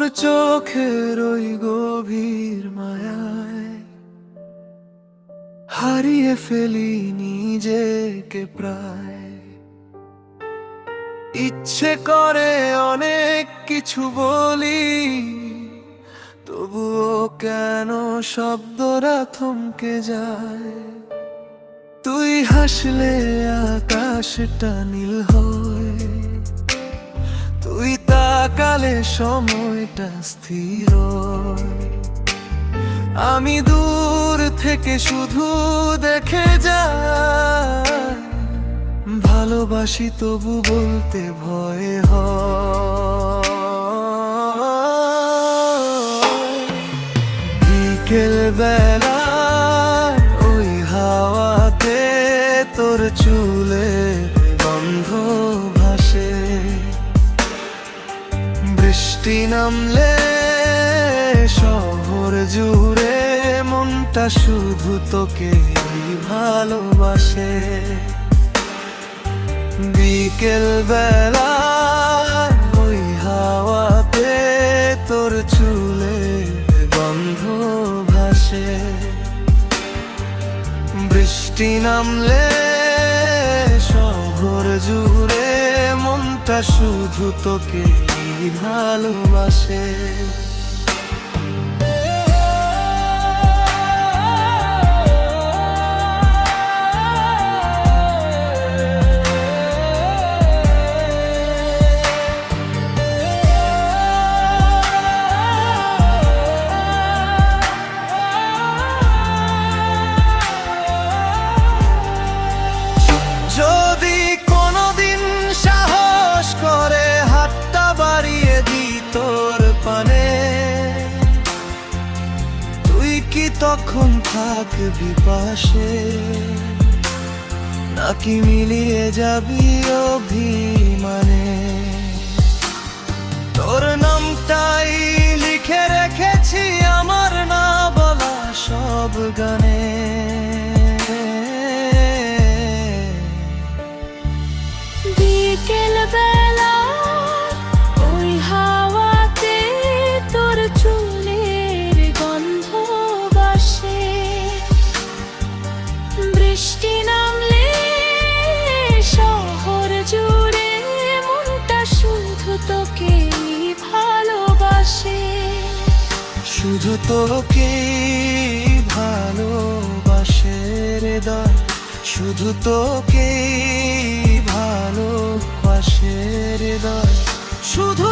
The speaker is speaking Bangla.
চোখের ওই গভীর মায়ায় হারিয়ে ফেলি নিজেকে প্রায়। ইচ্ছে করে অনেক কিছু বলি, তবুও কেন শব্দরা থমকে যায়। তুই হাসলে আকাশটা নীল হয়, তুই তাকালে সময়টা স্থির হয়। আমি দূর থেকে শুধু দেখে যাই, ভালোবাসি তবু বলতে ভয় হয়। বিকেল বেলা ওই হাওয়াতে তোর চুলে গন্ধ ভাসে, বৃষ্টি নামলে শহর জুড়ে মনটা শুধু তোকে ভালোবাসে। বিকেল বেলা ওই হাওয়াতে তোর চুলে গন্ধ ভাসে, বৃষ্টি নামলে শহর জুড়ে মনটা শুধু তোকে ভালোবাসে। যদি কোনোদিন সাহস করে হাতটা বাড়িয়ে দিই তোর পানে, তুই কি তখন থাকবি পাশে, নাকি মিলিয়ে যাবি অভিমানে? তোর নামটাই লিখে রেখেছি আমার না বলা সব গানে। বিকেল বেলা ওই হাওয়াতে তোর চুলের গন্ধ ভাসে, বৃষ্টি নামলে শহর জুড়ে মনটা শুধু তোকে ভালোবাসে। শুধু তোকে ভালোবাসে হৃদয়, শুধু তোকে ভালোবাসে হৃদয়, শুধু